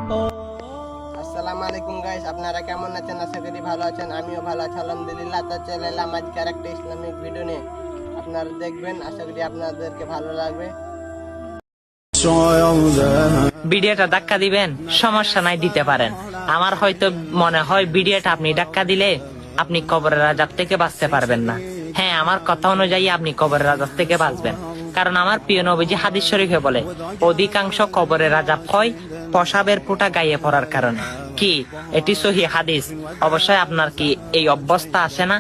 আসসালামু আলাইকুম গাইস, আপনারা কেমন আছেন? আশা করি ভালো আছেন। আমিও ভালো আছি আলহামদুলিল্লাহ। তো চলে এলাম আজকের একটা ইসলামিক ভিডিও নিয়ে। আপনারা দেখবেন, আশা করি আপনাদেরকে ভালো লাগবে। ভিডিওটা ধাক্কা দিবেন, সমস্যা নাই, দিতে পারেন। আমার হয়তো মনে হয় ভিডিওটা আপনি ধাক্কা দিলে আপনি কবরের আযাব থেকে বাঁচতে পারবেন না। হ্যাঁ, আমার কথা অনুযায়ী আপনি কবরের আযাব থেকে বাঁচবেন, কারণ আমার প্রিয় নবীজি হাদিস শরীফে বলে অধিকাংশ কবরের আযাব হয় পেশাবের ফোঁটা গায়ে পড়ার কারণে। কি এটি সহিহ হাদিস? অবশ্যই আপনার কি এই অবস্থা আছে না?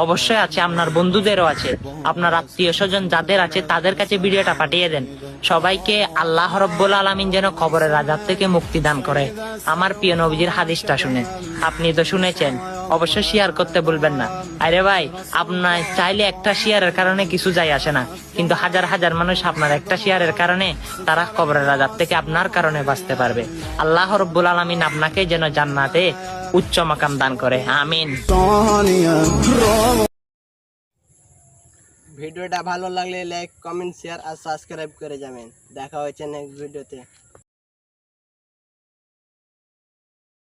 অবশ্যই আছে, আপনার বন্ধুদেরও আছে, আপনার আত্মীয় স্বজন যাদের আছে তাদের কাছে ভিডিওটা পাঠিয়ে দেন। সবাইকে আল্লাহ রাব্বুল আলামিন যেন কবরের আযাব থেকে মুক্তি দান করে। আমার প্রিয় নবীজির হাদিসটা শুনে, আপনি তো শুনেছেন, অবশ্যই শেয়ার করতে ভুলবেন না। আরে ভাই, আপনার চাইলে একটা শেয়ারের কারণে কিছু যায় আসে না, কিন্তু হাজার হাজার মানুষ আপনার একটা শেয়ারের কারণে তারা কবরের আযাব থেকে আপনার কারণে বাঁচতে পারবে। আল্লাহ রাব্বুল আলামিন আপনাকে যেন জান্নাতে উচ্চ মাকাম দান করে, আমিন। ভিডিওটা ভালো লাগলে লাইক, কমেন্ট, শেয়ার আর সাবস্ক্রাইব করে যাবেন। দেখা হচ্ছে নেক্সট ভিডিওতে।